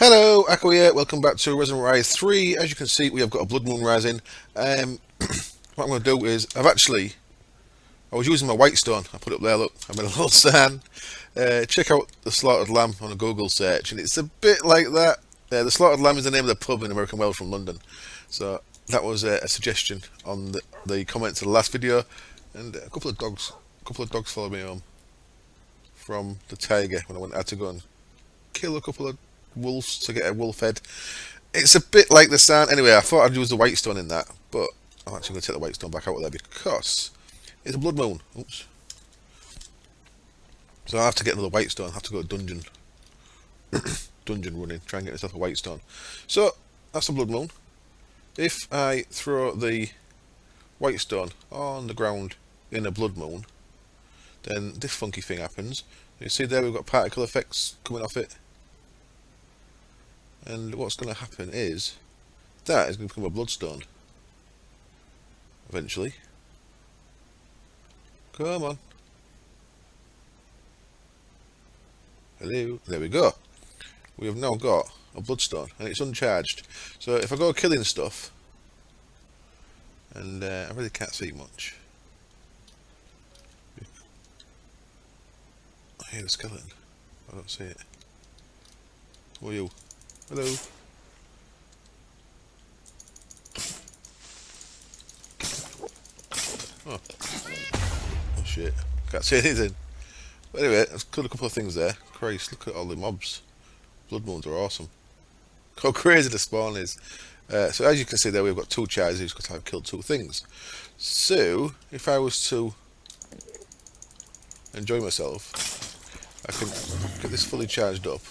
Hello, Akko here. Welcome back to Resonant Rise 3. As you can see, we have got a blood moon rising. What I'm going to do is, I was using my white stone. I put it up there, look, I made a little sign. Check out the Slaughtered Lamb on a Google search, and it's a bit like that. The Slaughtered Lamb is the name of the pub in American Wells from London. So that was a suggestion on the comments of the last video, and a couple of dogs followed me home from the tiger when I had to go and kill a couple of wolves to get a wolf head. It's a bit like the sand. Anyway, I thought I'd use the white stone in that, but I'm actually going to take the white stone back out of there because it's a blood moon. Oops. So I have to get another white stone. I have to go to dungeon running, try and get myself a white stone. So that's the blood moon. If I throw the white stone on the ground in a blood moon, then this funky thing happens. You see there, we've got particle effects coming off it. And what's going to happen is that is going to become a bloodstone eventually. Come on. Hello. There we go. We have now got a bloodstone and it's uncharged. So if I go killing stuff, and I really can't see much. I hear the skeleton. I don't see it. Who are you? Hello. Oh. Oh shit. Can't see anything. But anyway, I've killed a couple of things there. Christ, look at all the mobs. Blood moons are awesome. How crazy the spawn is. So as you can see there, we've got two charges because I've killed two things. So, if I was to enjoy myself, I can get this fully charged up.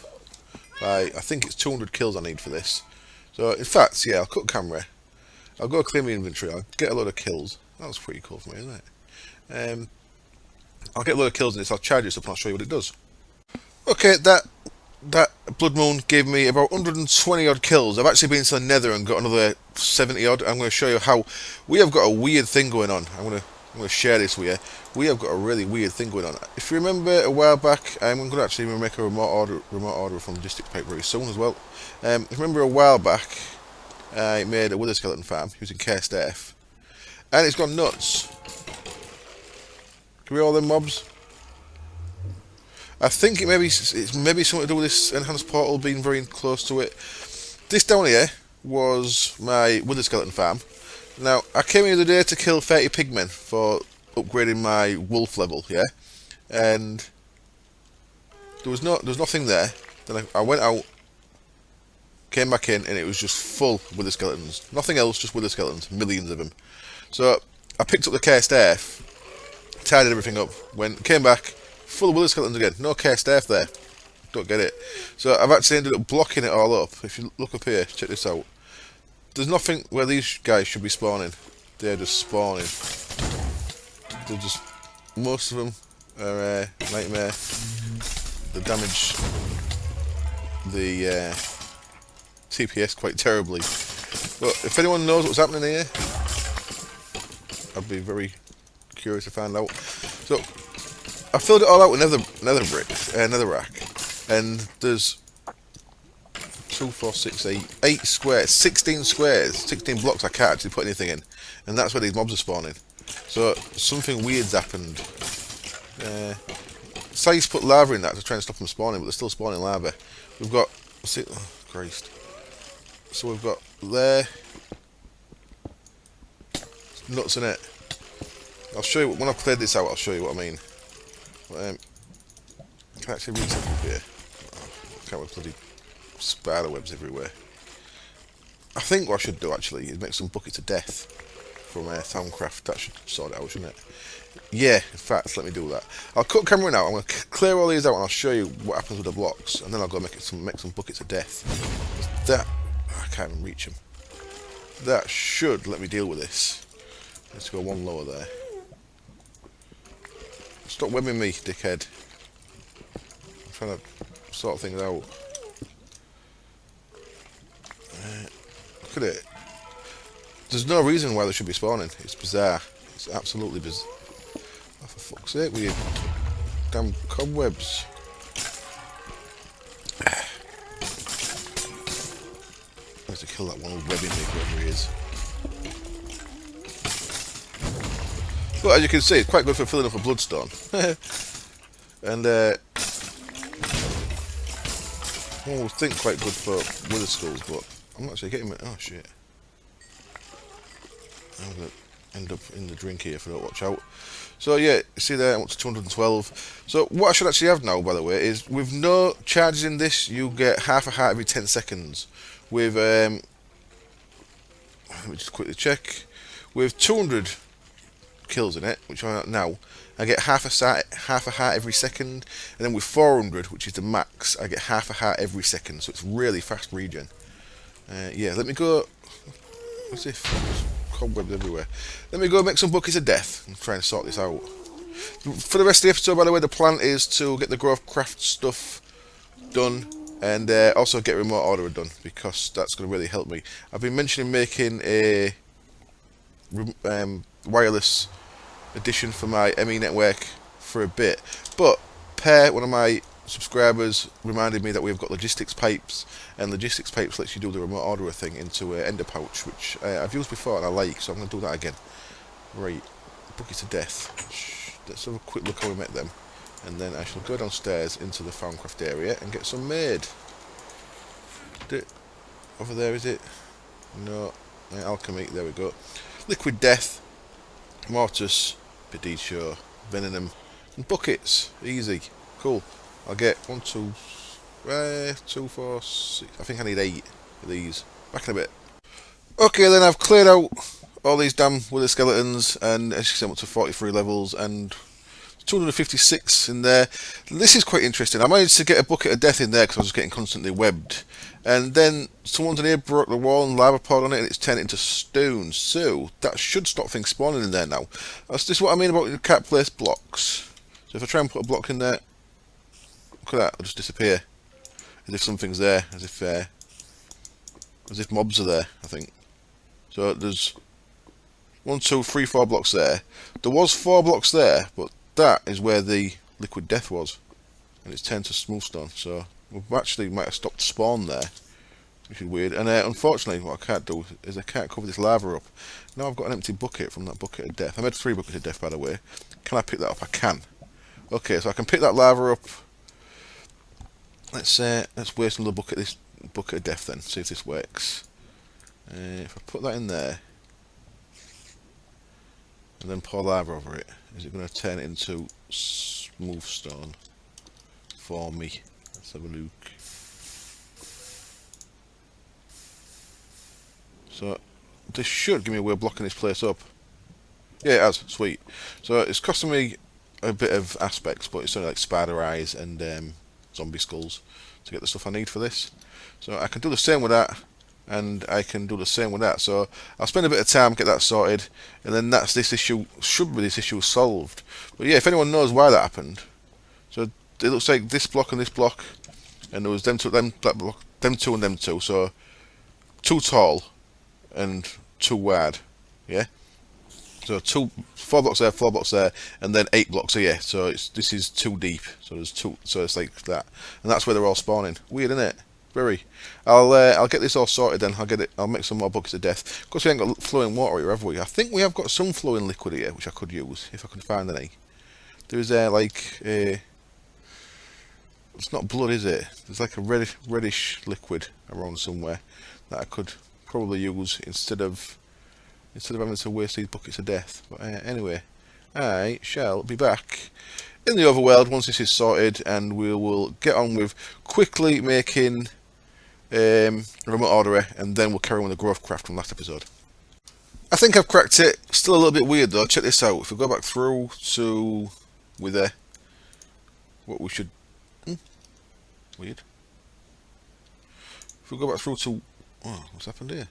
I think it's 200 kills I need for this. So in fact, yeah, I'll cut camera. I'll go clear my inventory. I'll get a load of kills. That was pretty cool for me, isn't it? I'll get a load of kills in this. I'll charge this up and I'll show you what it does. Okay, that blood moon gave me about 120 odd kills. I've actually been to the Nether and got another 70 odd. I'm going to show you how we have got a weird thing going on. I'm going to share this with you. We have got a really weird thing going on. If you remember a while back, I'm going to actually make a remote order from Logistic Pipe very soon as well. If you remember a while back, I made a wither skeleton farm using cursed earth, and it's gone nuts. Can we all them mobs? I think it's maybe something to do with this enhanced portal being very close to it. This down here was my wither skeleton farm. Now, I came here the other day to kill 30 pigmen for upgrading my wolf level, yeah? And there was nothing there. Then I went out, came back in, and it was just full with the skeletons. Nothing else, just with the skeletons, millions of them. So, I picked up the cursed earth, tidied everything up, came back, full of wither skeletons again. No cursed earth there. Don't get it. So, I've actually ended up blocking it all up. If you look up here, check this out. There's nothing where these guys should be spawning. They're just spawning. They're just, most of them are nightmare. They damage the TPS quite terribly. But if anyone knows what's happening here, I'd be very curious to find out. So I filled it all out with nether bricks, netherrack, and there's 2, 4, 6, 8 squares, 16 squares, 16 blocks I can't actually put anything in, and that's where these mobs are spawning. So something weird's happened. Size put lava in that to try and stop them spawning, but they're still spawning lava. We've got, oh Christ. So we've got there, nuts in it. I'll show you, when I've cleared this out, I'll show you what I mean. But, I can actually read something here. I can't with bloody spider webs everywhere. I think what I should do actually is make some buckets of death from Growthcraft. That should sort it out, shouldn't it? Yeah, in fact, let me do that. I'll cut camera now. I'm going to clear all these out and I'll show you what happens with the blocks, and then I'll go make some buckets of death. That, I can't even reach them. That should let me deal with this. Let's go one lower there. Stop webbing me, dickhead. I'm trying to sort things out. Look at it. There's no reason why they should be spawning. It's bizarre. It's absolutely bizarre. Oh, for fuck's sake, with you damn cobwebs. Tries to kill that one old webbing maker, whatever he is. But as you can see, it's quite good for filling up a bloodstone. And one would think quite good for wither skulls, but I'm actually getting it. Oh shit. I'm going to end up in the drink here if I don't watch out. So yeah, you see there, I want to 212. So what I should actually have now, by the way, is with no charges in this, you get half a heart every 10 seconds. With, let me just quickly check. With 200 kills in it, which I'm at now, I get half a heart every second. And then with 400, which is the max, I get half a heart every second. So it's really fast regen. Yeah, let me go. What's this? Cobwebs everywhere. Let me go make some buckets of death and try and sort this out. For the rest of the episode, by the way, the plan is to get the Growthcraft stuff done and also get remote order done, because that's going to really help me. I've been mentioning making a wireless edition for my ME network for a bit, but one of my subscribers reminded me that we've got logistics pipes, and logistics pipes lets you do the remote order thing into an ender pouch, which I've used before and I like, so I'm going to do that again. Right, buckets of death. Let's have a quick look how we met them, and then I shall go downstairs into the Farmcraft area and get some made. Over there, is it? No, alchemy, there we go. Liquid death, mortis, pedicio, venom, and buckets. Easy, cool. I'll get 1, 2, 4, 6. I think I need 8 of these. Back in a bit. Okay, then I've cleared out all these damn wither skeletons, and as you can see, I'm up to 43 levels and 256 in there. This is quite interesting. I managed to get a bucket of death in there because I was getting constantly webbed, and then someone's in here broke the wall and lava poured on it, and it's turned into stone. So that should stop things spawning in there now. That's just what I mean about you can't place blocks. So if I try and put a block in there, look at that, it'll just disappear. As if something's there, as if mobs are there, I think. So there's 1, 2, 3, 4 blocks there. There was 4 blocks there, but that is where the liquid death was. And it's turned to smooth stone, so we actually might have stopped spawn there, which is weird. And unfortunately, what I can't do is I can't cover this lava up. Now I've got an empty bucket from that bucket of death. I made 3 buckets of death, by the way. Can I pick that up? I can. Okay, so I can pick that lava up. Let's waste another bucket of this bucket of death then, see if this works. If I put that in there and then pour lava over it, is it going to turn it into smooth stone for me? Let's have a look. So this should give me a way of blocking this place up. Yeah, it has. Sweet. So it's costing me a bit of aspects, but it's only like spider eyes and zombie skulls to get the stuff I need for this. So I can do the same with that, and I can do the same with that. So I'll spend a bit of time, get that sorted, and then that's this issue. Should be this issue solved. But yeah, if anyone knows why that happened, so it looks like this block and this block, and there was them two, that block, them two and them two. So 2 tall and 2 wide. Yeah. So 4 blocks there, 4 blocks there, and then 8 blocks here. So this is 2 deep. So there's 2. So it's like that, and that's where they're all spawning. Weird, isn't it? Very. I'll get this all sorted then. I'll make some more buckets of death. Of course, we ain't got flowing water here, have we? I think we have got some flowing liquid here, which I could use if I can find any. There's like a. It's not blood, is it? There's like a reddish liquid around somewhere that I could probably use instead of having to waste these buckets of death. But anyway, I shall be back in the overworld once this is sorted, and we will get on with quickly making remote order, and then we'll carry on with the Growthcraft from last episode. I think I've cracked it. Still a little bit weird though. Check this out. If we go back through to wither, what we should weird. If we go back through to what's happened here?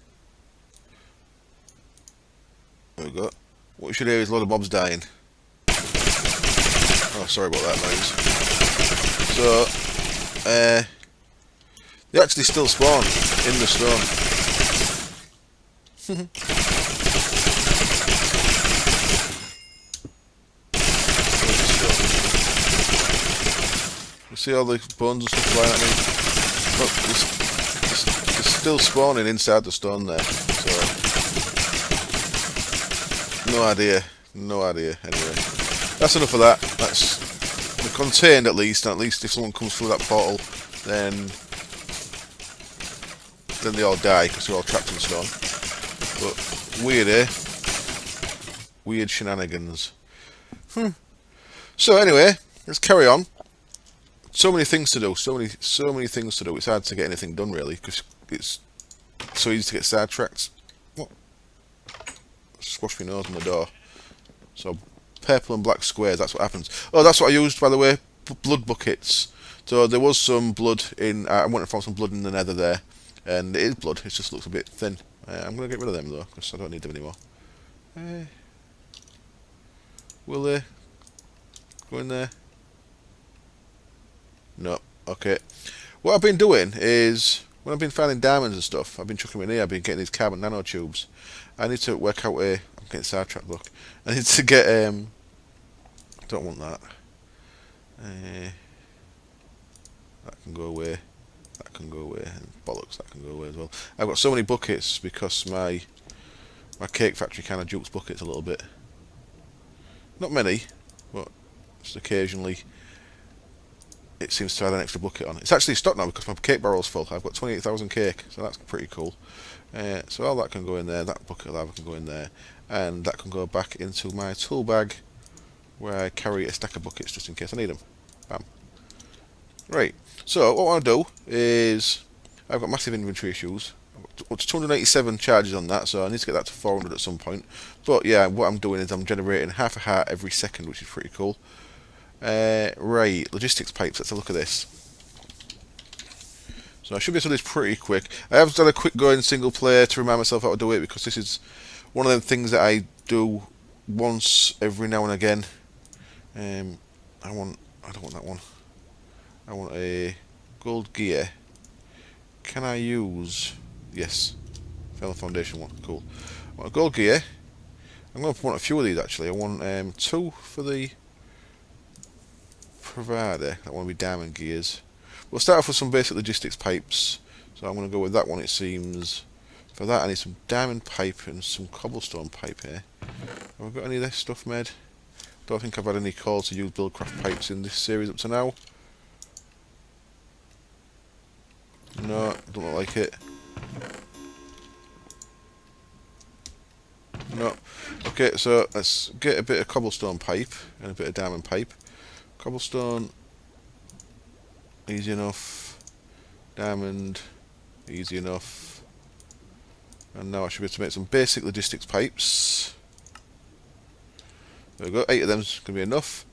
There we go. What we should hear is a lot of mobs dying. Oh, sorry about that noise. So, they actually still spawn in the stone. You see all the bones and stuff flying at me? Look, this still spawning inside the stone there. So no idea. No idea. Anyway, that's enough of that. They're contained at least. And at least if someone comes through that portal, then they all die because they're all trapped in stone. But weird, eh? Weird shenanigans. So anyway, let's carry on. So many things to do. So many things to do. It's hard to get anything done really because it's so easy to get sidetracked. What? Squash my nose on the door. So purple and black squares. That's what happens. Oh, that's what I used, by the way. Blood buckets. So there was some blood in. I went and found some blood in the nether there, and it is blood. It just looks a bit thin. I'm gonna get rid of them though because I don't need them anymore. Will they go in there? No. Okay. What I've been doing is, when I've been finding diamonds and stuff, I've been chucking them in here. I've been getting these carbon nanotubes. I need to work out a. I'm getting sidetracked. Look, I need to get. Don't want that. That can go away. That can go away. And bollocks, that can go away as well. I've got so many buckets because my cake factory kind of jukes buckets a little bit. Not many, but just occasionally it seems to have an extra bucket on. It's actually stopped now because my cake barrel's full. I've got 28,000 cake, so that's pretty cool. So all that can go in there, that bucket of lava can go in there, and that can go back into my tool bag where I carry a stack of buckets just in case I need them. Bam. Right, so what I want to do is, I've got massive inventory issues. I've got 287 charges on that, so I need to get that to 400 at some point. But yeah, what I'm doing is I'm generating half a heart every second, which is pretty cool. Right, logistics pipes, let's have a look at this. So I should be able to do this pretty quick. I have done a quick go in single player to remind myself how to do it, because this is one of them things that I do once every now and again. I don't want that one. I want a gold gear. Can I use... Yes. Found the foundation one. Cool. I want a gold gear. I'm going to want a few of these actually. I want 2 for the provider. That one will be diamond gears. We'll start off with some basic logistics pipes. So I'm going to go with that one, it seems. For that I need some diamond pipe and some cobblestone pipe here. Have I got any of this stuff made? Don't think I've had any calls to use Buildcraft pipes in this series up to now. No, don't look like it. No. Okay, so let's get a bit of cobblestone pipe and a bit of diamond pipe. Cobblestone, easy enough. Diamond, easy enough. And now I should be able to make some basic logistics pipes. There we go, 8 of them's going to be enough,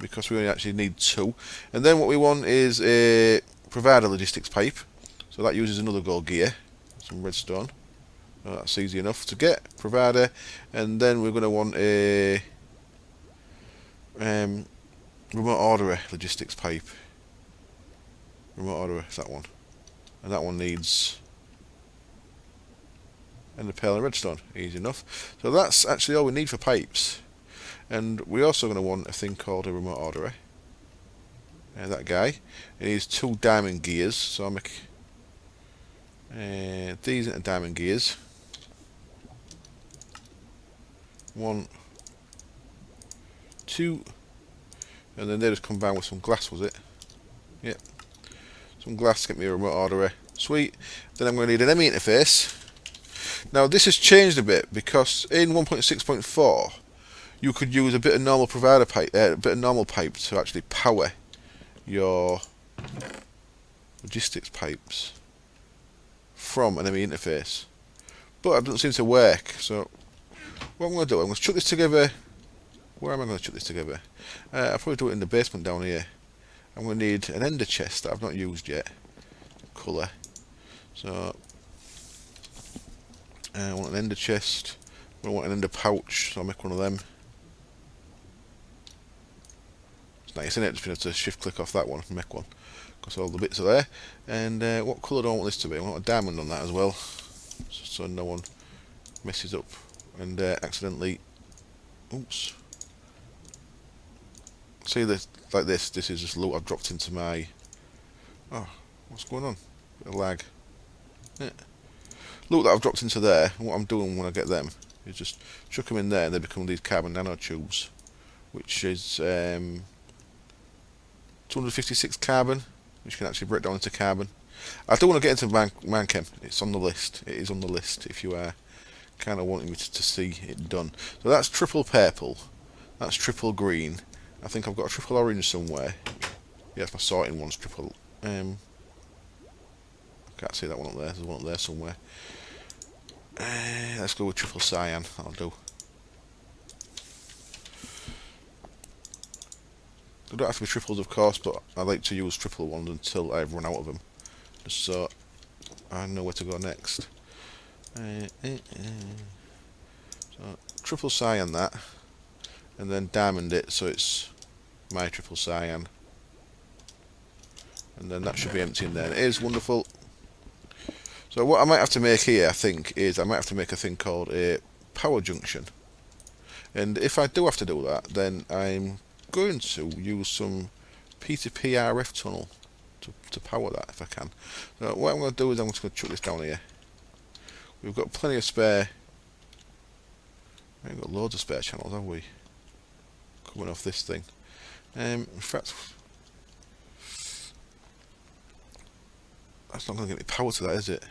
because we only actually need 2. And then what we want is a provider logistics pipe. So that uses another gold gear, some redstone. That's easy enough to get, provider. And then we're going to want a remote orderer logistics pipe. Remote orderer is that one. And that one needs ender pearl and redstone. Easy enough. So that's actually all we need for pipes. And we're also going to want a thing called a remote orderer. That guy. He needs 2 diamond gears, so I'll make these into diamond gears. 1, 2, and then they just combine with some glass, was it? Yep. Some glass to get me a remote orderer. Sweet. Then I'm going to need an ME interface. Now this has changed a bit, because in 1.6.4 you could use a bit of normal provider pipe, pipe to actually power your logistics pipes from an ME interface, but it doesn't seem to work. So what I'm going to do, I'm going to chuck this together. Where am I going to chuck this together? I'll probably do it in the basement down here. I'm going to need an ender chest that I've not used yet. Colour. So I want an ender chest. I want an ender pouch, so I'll make one of them. It's nice, isn't it? Just being able to shift click off that one and make one, because all the bits are there. And what colour do I want this to be? I want a diamond on that as well, so no one messes up and accidentally. Oops. See this, like this. This is just loot I've dropped into my. Oh, what's going on? Bit of lag. Yeah. Look that I've dropped into there, and what I'm doing when I get them is just chuck them in there and they become these carbon nanotubes, which is 256 carbon, which can actually break down into carbon. I do want to get into Manchem. It's on the list. It is on the list if you are kind of wanting me to see it done. So that's triple purple. That's triple green. I think I've got a triple orange somewhere. Yeah, my sorting one's triple. I can't see that one up there. There's one up there somewhere. Let's go with triple cyan. That'll do. They don't have to be triples, of course, but I like to use triple ones until I've run out of them, just so I know where to go next. So triple cyan that, and then diamond it so it's my triple cyan, and then that should be empty in there. And it is wonderful. So what I might have to make here, I think, is I might have to make a thing called a power junction. And if I do have to do that, then I'm going to use some P2P RF tunnel to power that if I can. So what I'm going to do is I'm just going to chuck this down here. We've got plenty of spare. We ain't got loads of spare channels, have we? Coming off this thing. In fact, that's not going to get me power to that, is it?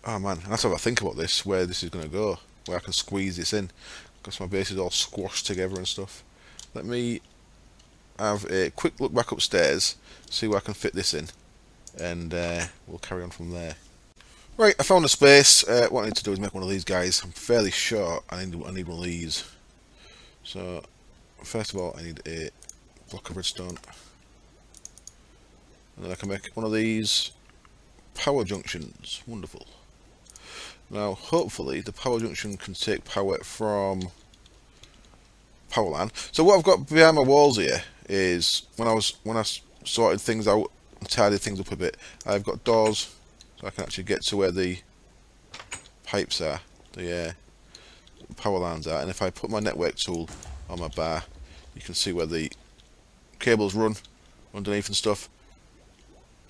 Oh man, and that's how I think about this, where this is going to go, where I can squeeze this in, because my base is all squashed together and stuff. Let me have a quick look back upstairs, see where I can fit this in, and we'll carry on from there. Right, I found a space. What I need to do is make one of these guys. I'm fairly sure I need one of these. So, first of all, I need a block of redstone. And then I can make one of these power junctions. Wonderful. Now, hopefully, the power junction can take power from power line. So what I've got behind my walls here is when I sorted things out and tidied things up a bit, I've got doors so I can actually get to where the pipes are, the power lines are. And if I put my network tool on my bar, you can see where the cables run underneath and stuff.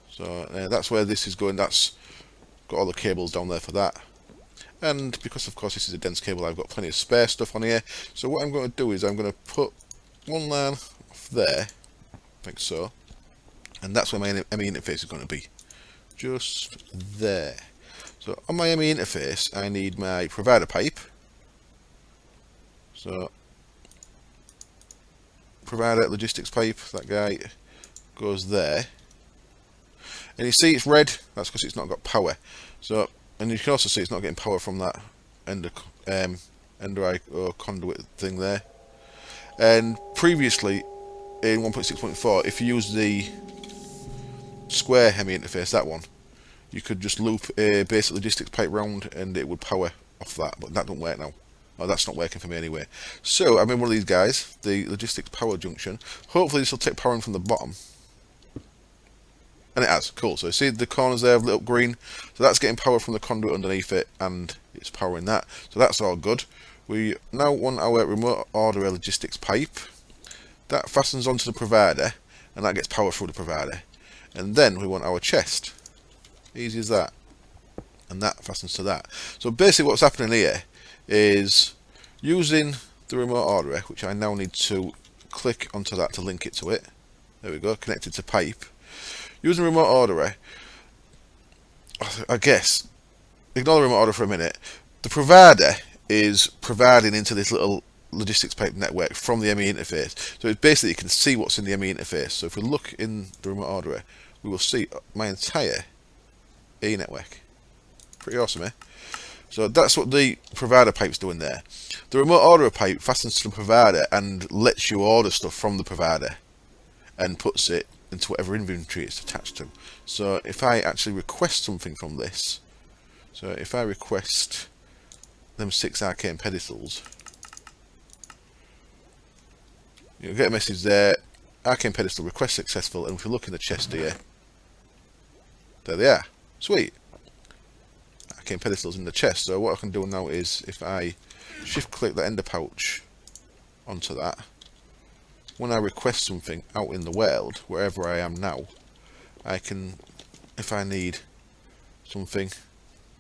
So that's where this is going. That's got all the cables down there for that. And because of course this is a dense cable, I've got plenty of spare stuff on here. So what I'm going to do is I'm going to put one line off there, like so, and that's where my ME interface is going to be, just there. So on my ME interface I need my provider pipe. So provider logistics pipe, that guy goes there, and you see it's red. That's because it's not got power. So, and you can also see it's not getting power from that ender or conduit thing there. And previously in 1.6.4, if you use the square ME interface, that one, you could just loop a basic logistics pipe round and it would power off that, but that don't work now. Oh, that's not working for me anyway. So I'm in one of these guys, the logistics power junction. Hopefully this will take power in from the bottom. And it has, cool. So you see the corners there have lit up green. So that's getting power from the conduit underneath it, and it's powering that. So that's all good. We now want our remote order logistics pipe. That fastens onto the provider, and that gets power through the provider. And then we want our chest. Easy as that. And that fastens to that. So basically what's happening here is using the remote order, which I now need to click onto that to link it to it. There we go, connected to pipe. Using remote order, I guess, ignore the remote order for a minute. The provider is providing into this little logistics pipe network from the ME interface. So it basically you can see what's in the ME interface. So if we look in the remote order, we will see my entire E network. Pretty awesome, eh? So that's what the provider pipe's doing there. The remote order pipe fastens to the provider and lets you order stuff from the provider and puts it into whatever inventory it's attached to. So if I actually request something from this, so if I request them 6 arcane pedestals, you'll get a message there, arcane pedestal request successful, and if you look in the chest here, there they are. Sweet. Arcane pedestals in the chest. So what I can do now is if I shift click the ender pouch onto that, when I request something out in the world, wherever I am now, I can, if I need something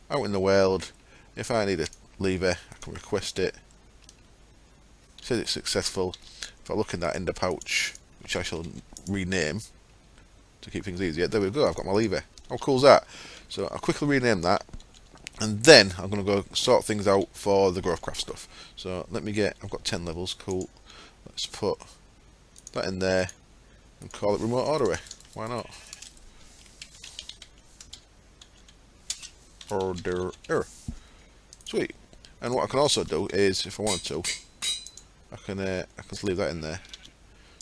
out in the world. If I need a lever, I can request it. It says it's successful. If I look in that ender pouch, which I shall rename to keep things easier, there we go, I've got my lever. How cool is that? So I'll quickly rename that, and then I'm going to go sort things out for the Growthcraft stuff. So let me get, I've got 10 levels, cool. Let's put that in there and call it remote order. Why not? Order. Sweet. And what I can also do is, if I wanted to, I can just leave that in there.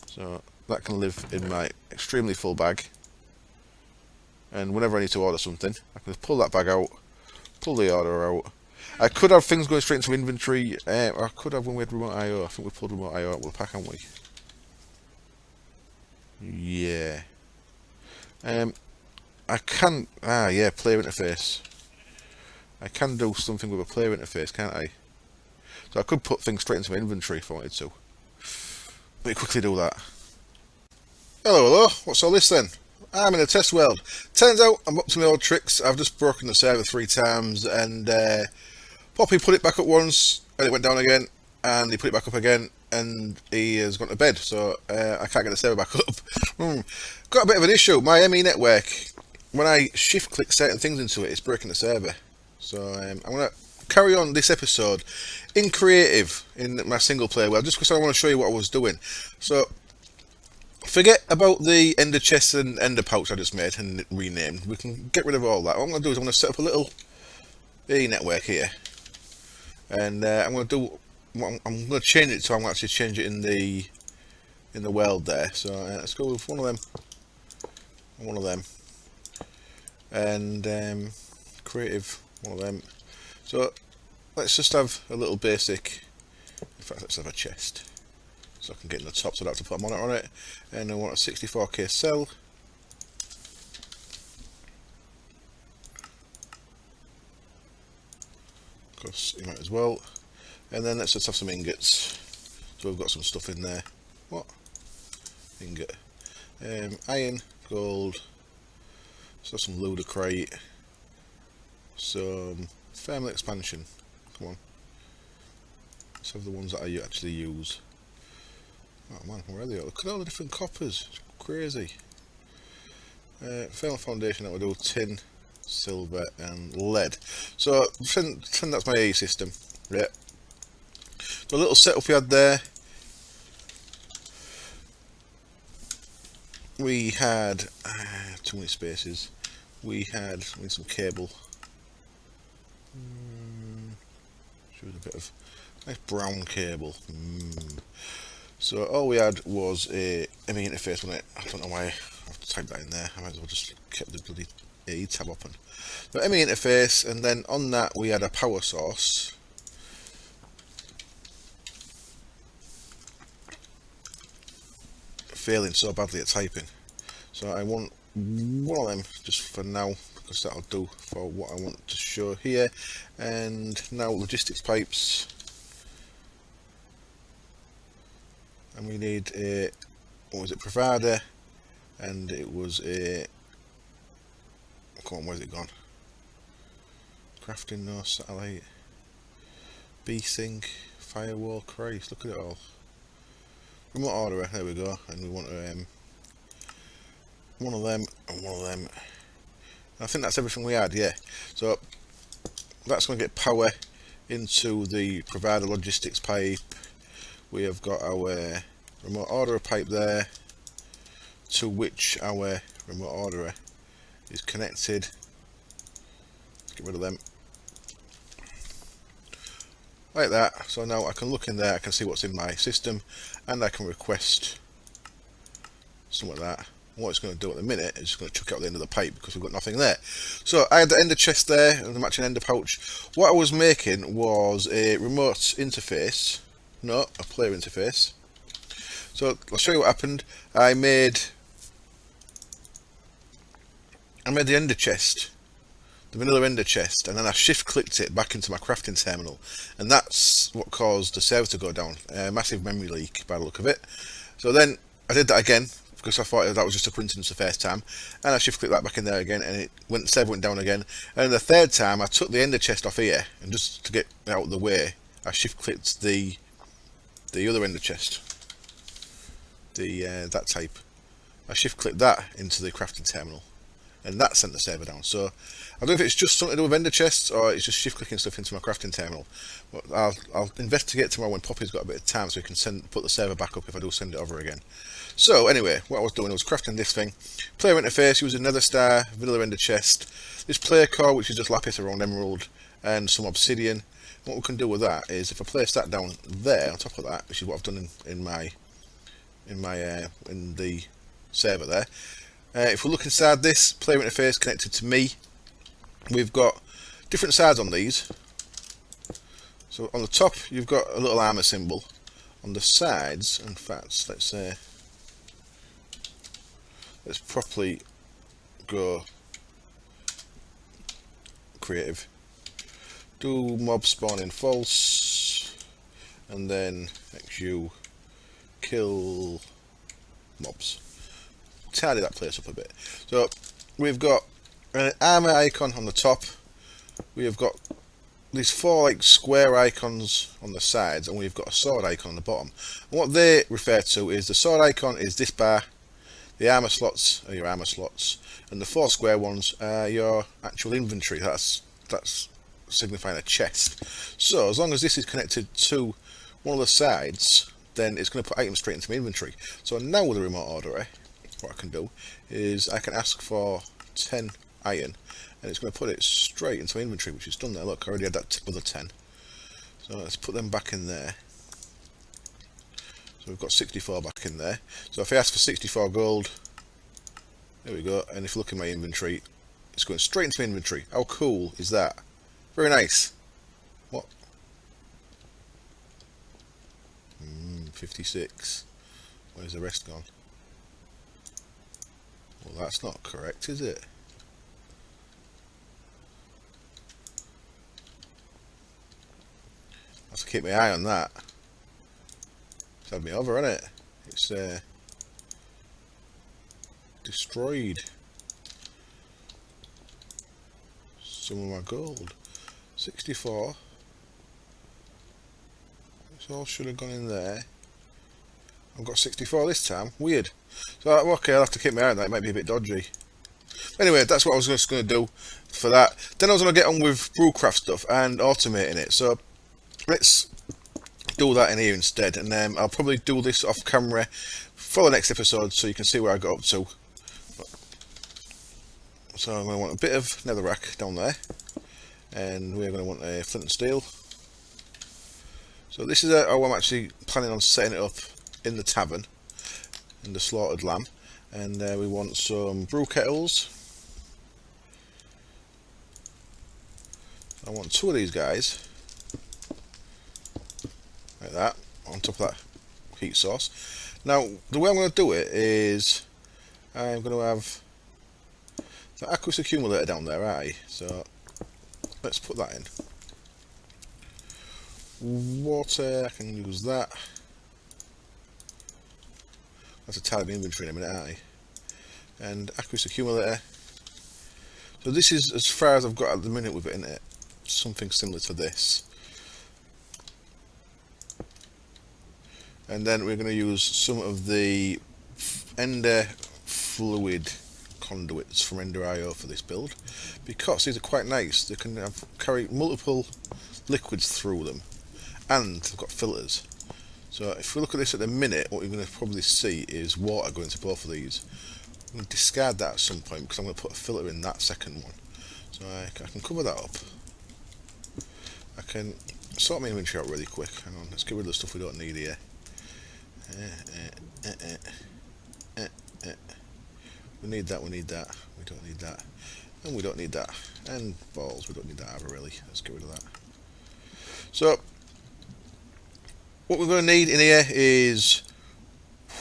So that can live in my extremely full bag. And whenever I need to order something, I can just pull that bag out, pull the order out. I could have things going straight into inventory. Or I could have when we had remote IO. I think we pulled remote IO out with the pack, haven't we? Yeah. I can. Yeah, player interface. I can do something with a player interface, can't I? So I could put things straight into my inventory if I wanted to. Let me quickly do that. Hello. What's all this then? I'm in a test world. Turns out I'm up to my old tricks. I've just broken the server 3 times, and Poppy put it back up once, and it went down again, and he put it back up again, and he has gone to bed, so I can't get the server back up. Got a bit of an issue. My ME network, when I shift click certain things into it, it's breaking the server. So I'm going to carry on this episode in creative, in my single player world, just because I want to show you what I was doing. So forget about the ender chest and ender pouch I just made and renamed. We can get rid of all that. What I'm going to do is I'm going to set up a little E network here, and I'm going to do. I'm going to change it so I'm going to actually change it in the world there. So let's go with one of them, and creative, one of them. So let's just have a little basic. In fact, let's have a chest, so I can get in the top, so I don't have to put a monitor on it. And I want a 64k cell. Of course, you might as well. And then let's just have some ingots. So we've got some stuff in there. What? Ingot. Iron, gold. So some ludicrate. Some thermal expansion. Come on. Let's have the ones that I actually use. Oh man, where are they? Look at all the different coppers. It's crazy. Thermal foundation, that will do tin, silver, and lead. So that's my A system. Yeah. The little setup we had there. We had too many spaces. We need some cable. Should a bit of nice brown cable. So all we had was a ME interface on it. I don't know why I have to type that in there. I might as well just keep the bloody AE tab open. So ME interface, and then on that we had a power source. Failing so badly at typing. So I want one of them just for now, because that'll do for what I want to show here. And now logistics pipes. And we need a, what was it, provider, and it was a, come on, where's it gone? Crafting, no, satellite, B-Sync, firewall, Christ, look at it all. Remote order, there we go, and we want one of them and one of them. And I think that's everything we had, yeah. So that's going to get power into the provider logistics pipe. We have got our remote orderer pipe there, to which our remote orderer is connected. Let's get rid of them. Like that. So now I can look in there, I can see what's in my system, and I can request something like that. And what it's going to do at the minute is just going to chuck out the end of the pipe because we've got nothing there. So I had the ender chest there and the matching ender pouch. What I was making was a remote interface. No, a player interface. So I'll show you what happened. I made the ender chest, the vanilla ender chest, and then I shift clicked it back into my crafting terminal, and that's what caused the server to go down. Massive memory leak by the look of it. So then I did that again, because I thought that was just a coincidence the first time, and I shift clicked that back in there again, and it went, the server went down again. And the third time I took the ender chest off here, and just to get out of the way, I shift clicked the other ender chest, the that type. I shift clicked that into the crafting terminal, and that sent the server down. So I don't know if it's just something to do with ender chests, or it's just shift clicking stuff into my crafting terminal. But I'll investigate tomorrow when Poppy's got a bit of time, so we can put the server back up if I do send it over again. So anyway, what I was doing was crafting this thing. Player interface, using Nether Star, vanilla ender chest, this player core, which is just lapis around emerald, and some obsidian. What we can do with that is, if I place that down there on top of that, which is what I've done in the server there. If we look inside this player interface connected to me, we've got different sides on these. So on the top you've got a little armor symbol. On the sides, in fact, let's properly go creative. Do mob spawning false, and then XU kill mobs. Tidy that place up a bit. So we've got an armor icon on the top. We have got these 4 like square icons on the sides, and we've got a sword icon on the bottom. And what they refer to is, the sword icon is this bar, the armor slots are your armor slots, and the 4 square ones are your actual inventory. That's signifying a chest. So as long as this is connected to one of the sides, then it's going to put items straight into my inventory. So now with the remote order, what I can do is I can ask for 10 iron, and it's going to put it straight into my inventory, which is done there. Look, I already had that other 10. So let's put them back in there. So we've got 64 back in there. So if I ask for 64 gold, there we go, and if you look in my inventory, it's going straight into my inventory. How cool is that? Very nice. What? 56. Where's the rest gone? Well, that's not correct, is it? I have to keep my eye on that. It's had me over, isn't it? It's destroyed some of my gold. 64. This all should have gone in there. I've got 64 this time. Weird. So, okay, I'll have to keep my eye on that. It might be a bit dodgy. Anyway, that's what I was just going to do for that. Then I was going to get on with Growthcraft stuff and automating it. So, let's do that in here instead. And I'll probably do this off camera for the next episode, so you can see where I got up to. So I'm going to want a bit of netherrack down there, and we're going to want a flint and steel. So this is how I'm actually planning on setting it up in the tavern, in the slaughtered lamb. And we want some brew kettles. I want 2 of these guys, like that, on top of that heat source. Now, the way I'm going to do it is, I'm going to have the aqueous accumulator down there, aye. So let's put that in. Water, I can use that. That's a tidy inventory in a minute, aye. And aqueous accumulator. So this is as far as I've got at the minute with it in it. Something similar to this. And then we're going to use some of the ender fluid conduits from Ender.io for this build, because these are quite nice. They can carry multiple liquids through them, and they've got filters. So if we look at this at the minute, what you're going to probably see is water going to both of these. I'm going to discard that at some point, because I'm going to put a filter in that second one. So I can cover that up. I can sort my inventory out really quick. Hang on, let's get rid of the stuff we don't need here. We need that, we need that, we don't need that, and we don't need that, and balls, we don't need that either really. Let's get rid of that. So what we're going to need in here is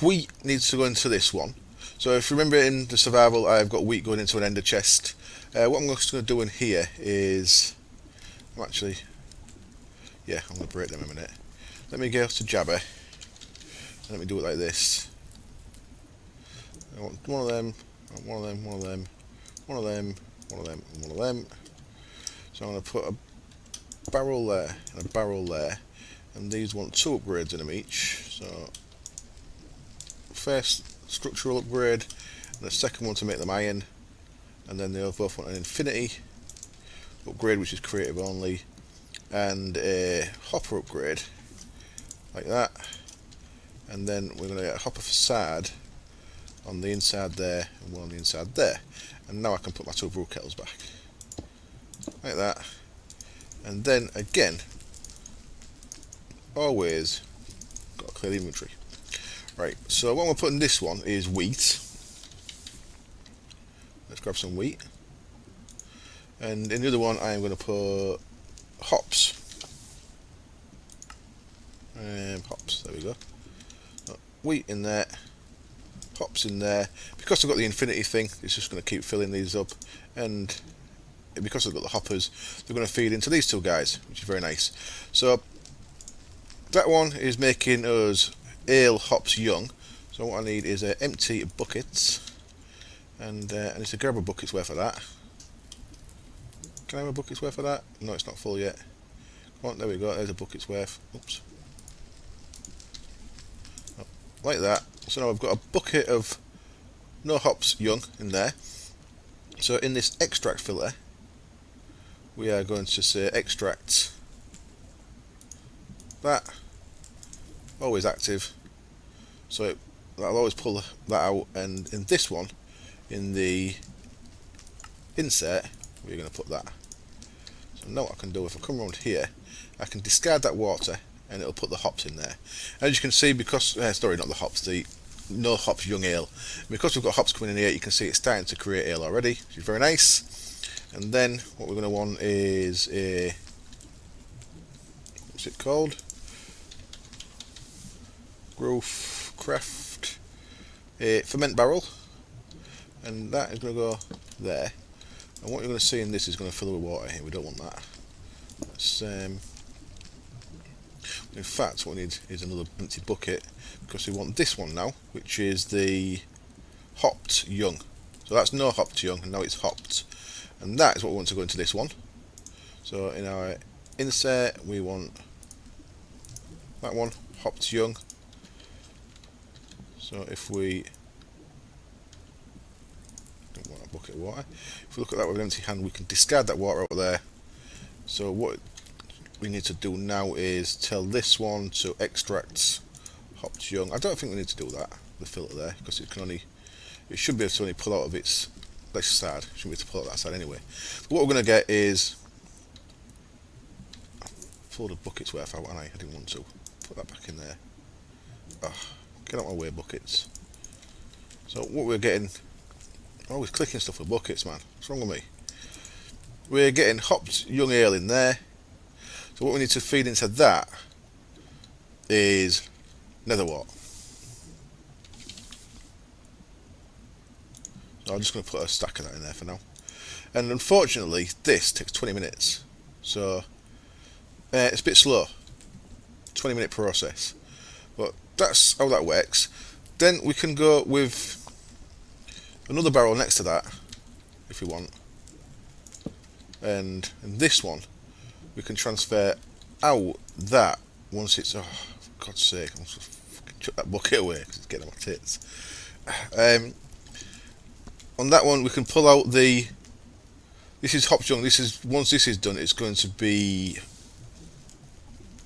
wheat. Needs to go into this one. So if you remember in the survival, I've got wheat going into an ender chest. What I'm just going to do in here is, I'm going to break them in a minute. Let me go to Jabber, and let me do it like this. I want one of them, one of them, one of them, one of them, one of them, and one of them. So I'm going to put a barrel there and a barrel there, and these want 2 upgrades in them each. So first structural upgrade, and the second one to make them iron, and then they both want an infinity upgrade, which is creative only, and a hopper upgrade like that. And then we're going to get a hopper facade on the inside there and one on the inside there. And now I can put my 2 brew kettles back like that. And then again, always got to clear the inventory. Right, so what we're putting this one is wheat. Let's grab some wheat. And in the other one I am going to put hops. Hops, there we go. Wheat in there, hops in there. Because I've got the infinity thing, it's just going to keep filling these up, and because I've got the hoppers, they're going to feed into these 2 guys, which is very nice. So that one is making us ale, hops, young. So what I need is empty buckets, and I need to grab a bucket's worth of that. Can I have a bucket's worth of that? No, it's not full yet. Come on, there we go, there's a bucket's worth. Oops. Like that. So now I've got a bucket of no hops young in there. So in this extract filter, we are going to say extract that, always active, so that'll always pull that out. And in this one, in the insert, we're going to put that. So now what I can do, if I come around here, I can discard that water and it'll put the hops in there. As you can see, because sorry, not the hops, the no hops young ale. Because we've got hops coming in here, you can see it's starting to create ale already, which is very nice. And then what we're going to want is a, what's it called? Growthcraft, a ferment barrel, and that is going to go there. And what you're going to see in this is going to fill with water here. We don't want that. Let's, in fact, what we need is another empty bucket, because we want this one now, which is the hopped young. So that's no hopped young, and now it's hopped, and that is what we want to go into this one. So in our insert, we want that one, hopped young. So if we don't want a bucket of water, if we look at that with an empty hand, we can discard that water out there. So what we need to do now is tell this one to extract hopped young. I don't think we need to do that, the filter there, because it can only, it should be able to only pull out of its left side. It shouldn't be able to pull out that side anyway. But what we're going to get is, I pulled a bucket's worth out, and I didn't want to put that back in there. Oh, get out of my way, buckets. So what we're getting, I'm always clicking stuff with buckets, man. What's wrong with me? We're getting hopped young ale in there. So what we need to feed into that is nether wart. So I'm just going to put a stack of that in there for now. And unfortunately, this takes 20 minutes. So it's a bit slow. 20-minute process. But that's how that works. Then we can go with another barrel next to that, if you want. And in this one, we can transfer out that once it's, oh, for God's sake, I'm just fucking chuck that bucket away because it's getting on my tits. On that one, we can pull out the, this is hopped young, this is, once this is done, it's going to be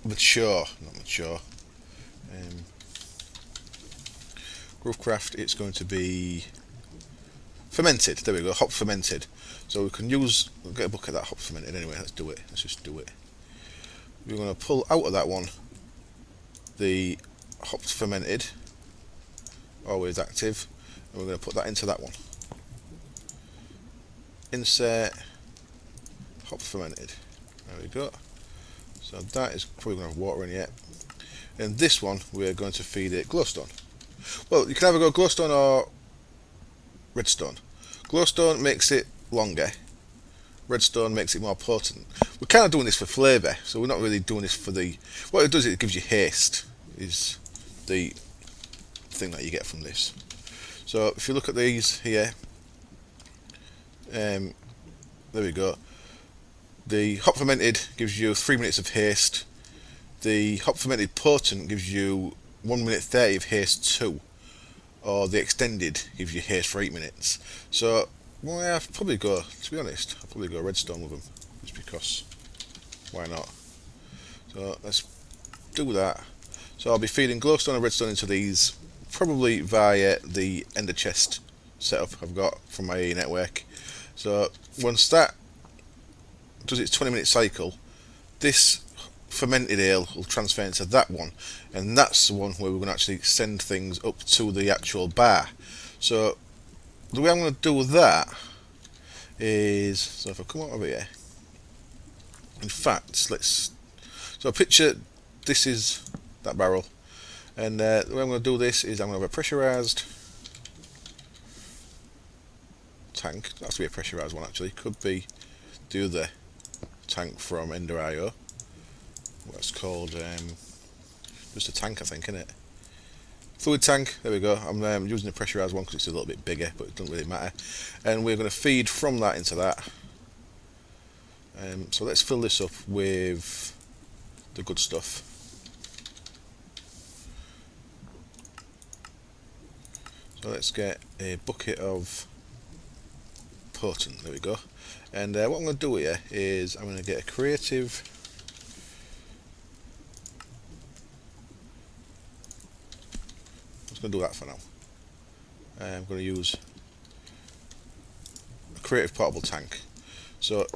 mature, not mature. Growthcraft, it's going to be fermented, there we go, hop fermented. So we can use, we'll get a bucket of that hop fermented anyway, let's do it, let's just do it. We're going to pull out of that one the hopped fermented, always active, and we're going to put that into that one. Insert hop fermented, there we go. So that is probably going to have water in it. And this one we're going to feed it glowstone. Well, you can either go glowstone or redstone. Glowstone makes it longer, redstone makes it more potent. We're kind of doing this for flavour, so we're not really doing this for the, what it does is it gives you haste, is the thing that you get from this. So if you look at these here, there we go. The hop fermented gives you 3 minutes of haste. The hop fermented potent gives you 1 minute 30 of haste 2, or the extended gives you haste for 8 minutes. So well, I'd probably go, to be honest, I'd probably go redstone with them, just because, why not? So let's do that. So I'll be feeding glowstone and redstone into these, probably via the ender chest setup I've got from my AE network. So once that does its 20-minute cycle, this fermented ale will transfer into that one, and that's the one where we're going to actually send things up to the actual bar. So the way I'm going to do that is, so if I come over here, in fact, so picture this is that barrel, and the way I'm going to do this is I'm going to have a pressurized tank. It has to be a pressurized one actually, could be the other tank from Ender IO. What's called just a tank, I think, isn't it? Fluid tank. There we go. I'm using the pressurized one because it's a little bit bigger, but it doesn't really matter. And we're going to feed from that into that. So let's fill this up with the good stuff. So let's get a bucket of potent. There we go. And what I'm going to do here is I'm going to get a creative. I'm going to do that for now. I'm going to use a creative portable tank. So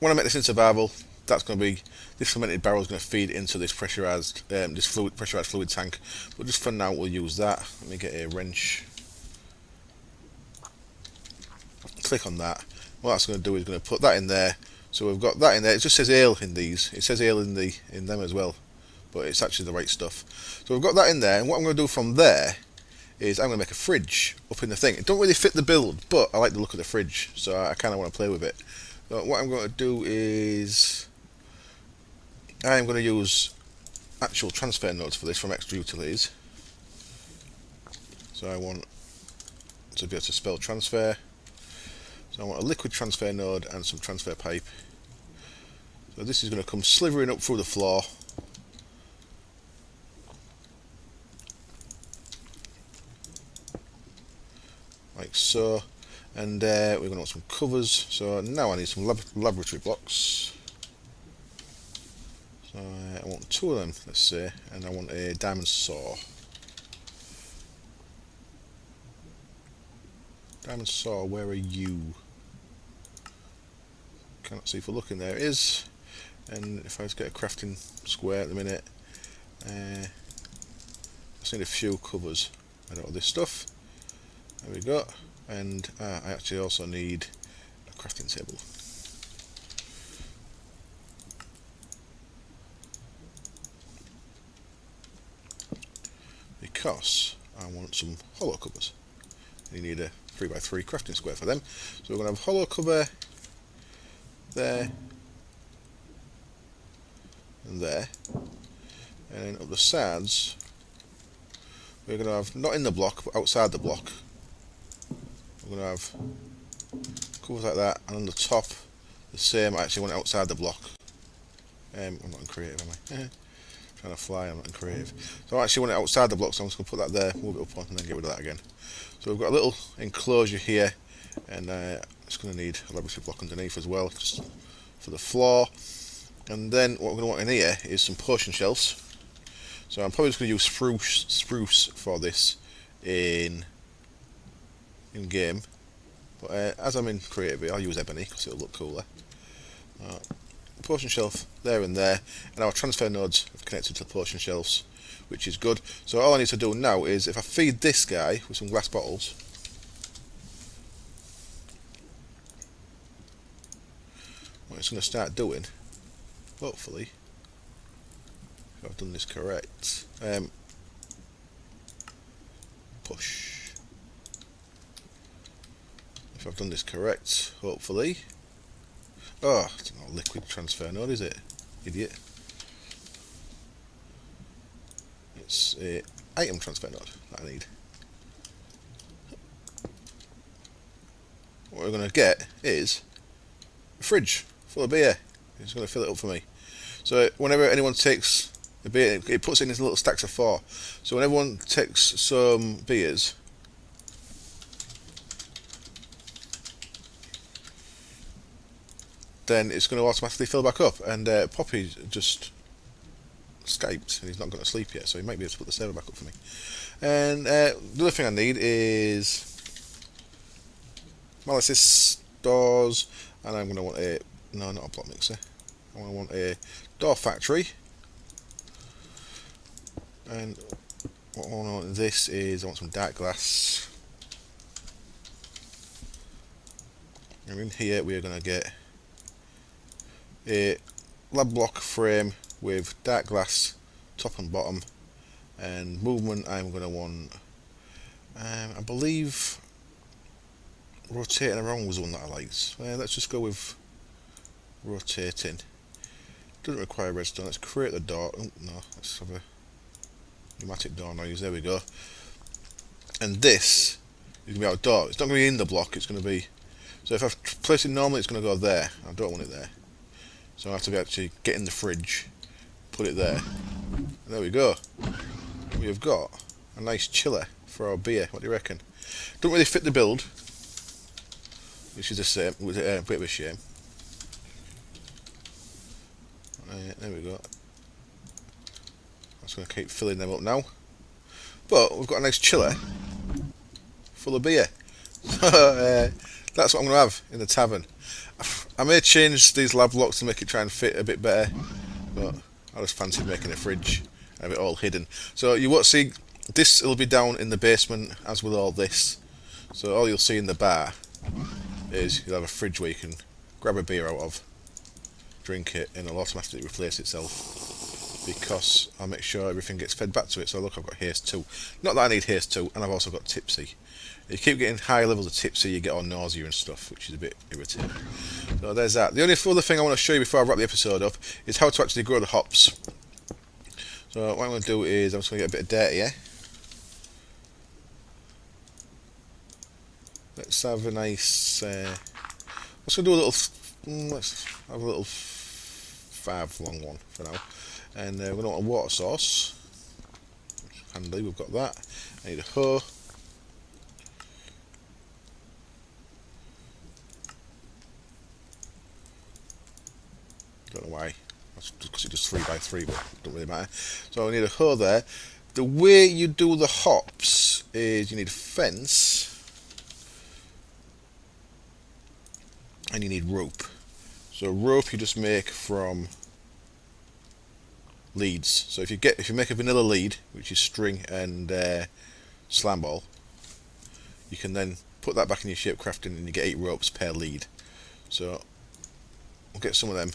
when I make this in survival, that's going to be, this fermented barrel is going to feed into this pressurized fluid tank. But just for now, we'll use that. Let me get a wrench. Click on that. What that's going to do is going to put that in there. So we've got that in there. It just says ale in these. It says ale in them as well, but it's actually the right stuff. So we've got that in there, and what I'm going to do from there is I'm going to make a fridge up in the thing. It don't really fit the build, but I like the look of the fridge, so I kind of want to play with it. So what I'm going to do is I'm going to use actual transfer nodes for this from extra utilities. So I want to be able to spell transfer. So I want a liquid transfer node and some transfer pipe. So this is going to come slithering up through the floor. Like so. And we're going to want some covers. So now I need some laboratory blocks. So I want 2 of them, let's say, and I want a diamond saw. Diamond saw, where are you? Cannot see for looking. There it is. And if I just get a crafting square at the minute, I just need a few covers out of this stuff. There we go. And I actually also need a crafting table. Because I want some hollow covers. You need a 3x3 crafting square for them. So we're going to have hollow cover there and there. And then up the sides, we're going to have, not in the block, but outside the block, we're going to have covers like that, and on the top, the same. I actually want it outside the block. I'm not in creative, am I? Trying to fly, I'm not in creative. So I actually want it outside the block, so I'm just going to put that there, move it up one, and then get rid of that again. So we've got a little enclosure here, and it's going to need a laboratory block underneath as well, just for the floor. And then what we're going to want in here is some potion shelves. So I'm probably just going to use spruce for this in game. But as I'm in creative, I'll use ebony because it'll look cooler. Potion shelf there and there, and our transfer nodes have connected to the potion shelves, which is good. So all I need to do now is, if I feed this guy with some glass bottles, what it's going to start doing, hopefully, if I've done this correct, push. If I've done this correct, hopefully. Oh, it's not a liquid transfer node, is it? Idiot. It's a item transfer node that I need. what we're going to get is a fridge full of beer. It's going to fill it up for me. So whenever anyone takes a beer, it puts it in these little stacks of 4. So when everyone takes some beers, then it's going to automatically fill back up. And Poppy just Skyped and he's not got to sleep yet, so he might be able to put the server back up for me. And the other thing I need is molasses stores, and I'm going to want a not a block mixer. I want a door factory, and what I want this is I want some dark glass. And in here we are going to get a lab block frame with dark glass top and bottom, and movement I'm going to want I believe rotating around was the one that I liked. Let's just go with rotating. Doesn't require redstone. Let's create the door. Oh, no, let's have a pneumatic door noise. There we go. And this is going to be outdoor. It's not going to be in the block, it's going to be, so if I place it normally it's going to go there. I don't want it there, so I have to be actually get in the fridge, put it there, and there we go. We have got a nice chiller for our beer. What do you reckon? Don't really fit the build, which is the same, with a bit of a shame. There we go. That's going to keep filling them up now. But we've got a nice chiller full of beer. That's what I'm going to have in the tavern. I may change these lab blocks to make it try and fit a bit better, but I just fancied making a fridge and have it all hidden. So you won't see this, will be down in the basement as with all this. So all you'll see in the bar is you'll have a fridge where you can grab a beer out of, drink it, and it'll automatically replace itself, because I'll make sure everything gets fed back to it. So look, I've got haste 2. Not that I need haste 2, and I've also got tipsy. If you keep getting high levels of tipsy, you get all nausea and stuff, which is a bit irritating. So there's that. The only other thing I want to show you before I wrap the episode up is how to actually grow the hops. So what I'm going to do is I'm just going to get a bit of dirt here. Let's have a nice. Let's go do a little. Let's have a little 5 long one for now, and we want a water source. Handy, we've got that. I need a hoe. Don't know why. That's just because it does 3 by 3, but it don't really matter. So I need a hoe there. The way you do the hops is you need a fence, and you need rope. So rope you just make from leads. So if you make a vanilla lead, which is string and slam ball, you can then put that back in your shape crafting, and you get 8 ropes per lead. So we'll get some of them.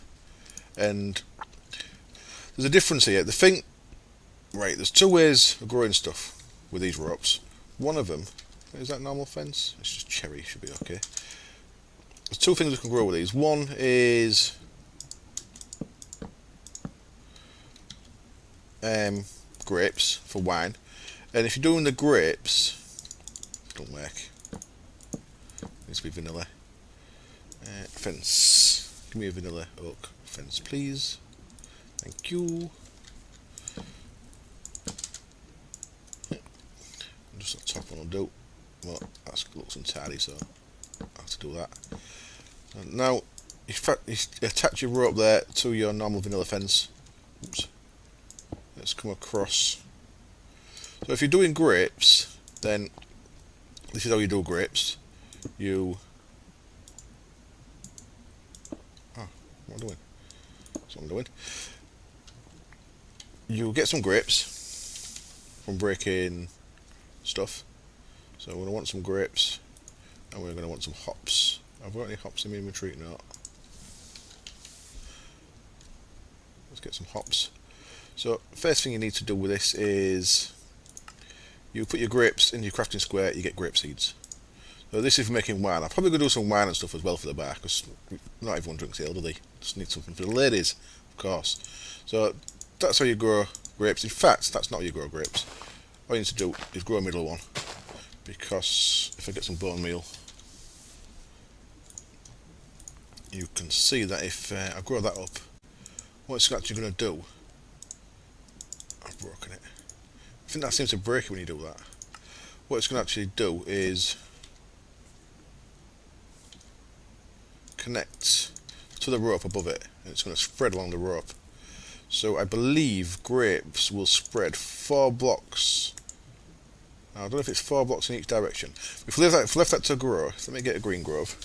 And there's a difference here. The thing, right, there's 2 ways of growing stuff with these ropes. One of them, is that normal fence? It's just cherry, should be okay. There's 2 things we can grow with these. One is grapes for wine, and if you're doing the grapes, don't work. It needs to be vanilla. Fence. Give me a vanilla oak fence, please. Thank you. Just the top one will do. Well, that looks untidy, so I have to do that. And now you attach your rope there to your normal vanilla fence. Oops. Let's come across. So if you're doing grapes, then this is how you do grapes. You what am I doing? That's what I'm doing. You get some grapes from breaking stuff. So we're going to want some grapes, and we're going to want some hops. Have I got any hops in my inventory? No. Let's get some hops. So first thing you need to do with this is you put your grapes in your crafting square, you get grape seeds. So this is for making wine. I'm probably going to do some wine and stuff as well for the bar, because not everyone drinks ale, do they? Just need something for the ladies, of course. So that's how you grow grapes. In fact, that's not how you grow grapes. All you need to do is grow a middle one, because if I get some bone meal, you can see that if I grow that up, what it's actually going to do, I've broken it. I think that seems to break it when you do that. What it's going to actually do is connect to the rope above it, and it's going to spread along the rope. So I believe grapes will spread 4 blocks. Now, I don't know if it's 4 blocks in each direction. If we left that to grow, let me get a green grove.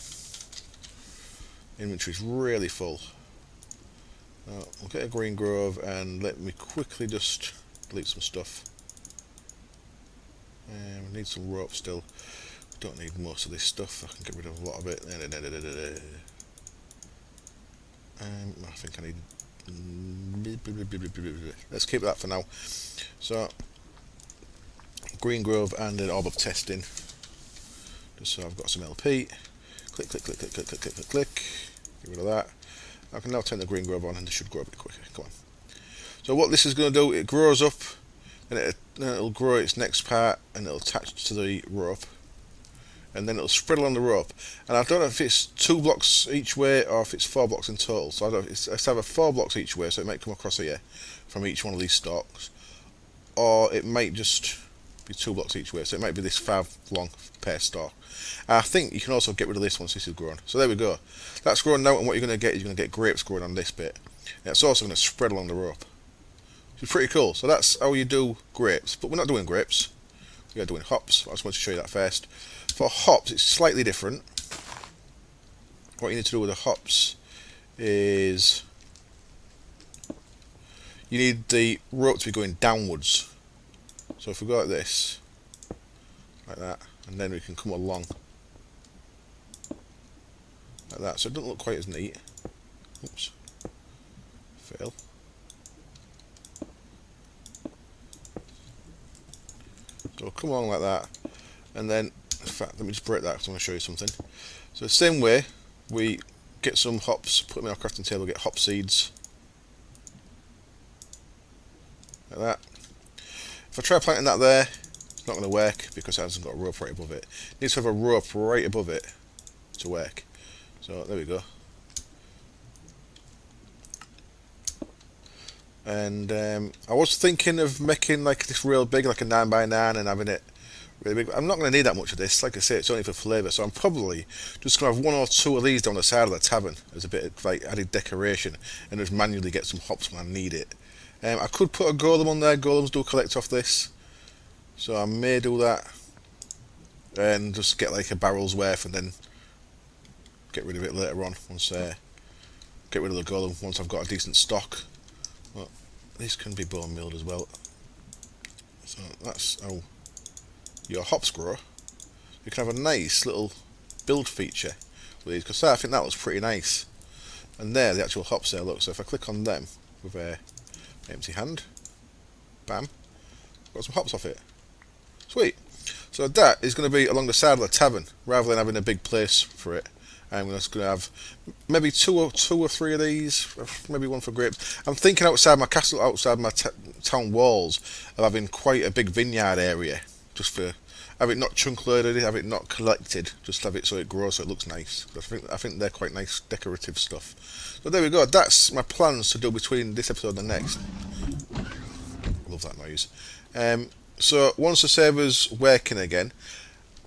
Inventory's really full. We'll get a green grove and let me quickly just delete some stuff. We need some rope still. Don't need most of this stuff. I can get rid of a lot of it. I think I need. Let's keep that for now. So, green grove and an orb of testing. Just so I've got some LP. Click, click, click, click, click, click, click, click, click. Get rid of that. I can now turn the green grove on and this should grow a bit quicker. Come on. So what this is going to do, it grows up and it'll grow its next part and it'll attach to the rope. And then it'll spread along the rope. And I don't know if it's 2 blocks each way or if it's 4 blocks in total. So I don't know, it's either 4 blocks each way, so it might come across here from each one of these stalks. Or it might just be 2 blocks each way, so it might be this 5 long pair stalk. I think you can also get rid of this once this is grown. So there we go. That's grown now, and what you're going to get is you're going to get grapes growing on this bit. And it's also going to spread along the rope. Which is pretty cool. So that's how you do grapes. But we're not doing grapes. We are doing hops. I just wanted to show you that first. For hops, it's slightly different. What you need to do with the hops is you need the rope to be going downwards. So if we go like this, like that, and then we can come along like that. So it doesn't look quite as neat. Oops. Fail. So we'll come along like that, and then, in fact, let me just break that because I want to show you something. So the same way, we get some hops, put them in our crafting table, get hop seeds, like that. If I try planting that there, it's not going to work because it hasn't got a rope right above it. It needs to have a rope right above it to work. So there we go. And I was thinking of making like this real big, like a 9x9, and having it really big. I'm not going to need that much of this. Like I say, it's only for flavour, so I'm probably just going to have 1 or 2 of these down the side of the tavern as a bit of like added decoration, and just manually get some hops when I need it. I could put a golem on there. Golems do collect off this, so I may do that, and just get like a barrel's worth, and then get rid of it later on. Once get rid of the golem once I've got a decent stock. Well, these can be bone milled as well. So that's how your hops grow. You can have a nice little build feature with these, because I think that looks pretty nice. And there, the actual hops there, look. So if I click on them with a empty hand, bam, got some hops off it. Sweet. So that is going to be along the side of the tavern, rather than having a big place for it. I'm just going to have maybe two or 3 of these, maybe 1 for grapes. I'm thinking outside my castle, outside my town walls, of having quite a big vineyard area, just for have it not chunk loaded, have it not collected, just have it so it grows, so it looks nice. I think they're quite nice decorative stuff. So there we go. That's my plans to do between this episode and the next. Love that noise. So once the server's working again,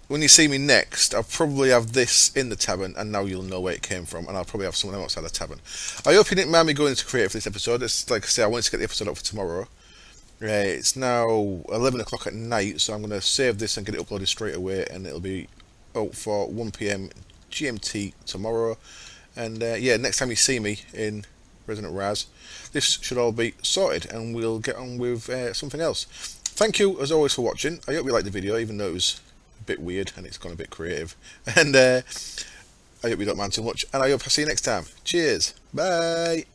when you see me next, I'll probably have this in the tavern, and now you'll know where it came from, and I'll probably have someone outside the tavern. I hope you didn't mind me going into creative for this episode. It's like I say, I wanted to get the episode up for tomorrow. It's now 11 o'clock at night, so I'm going to save this and get it uploaded straight away, and it'll be out for 1 PM GMT tomorrow. And yeah, next time you see me in Resonant Raz, this should all be sorted, and we'll get on with something else. Thank you, as always, for watching. I hope you liked the video, even though it was a bit weird and it's gone a bit creative. And I hope you don't mind too much, and I hope I see you next time. Cheers. Bye.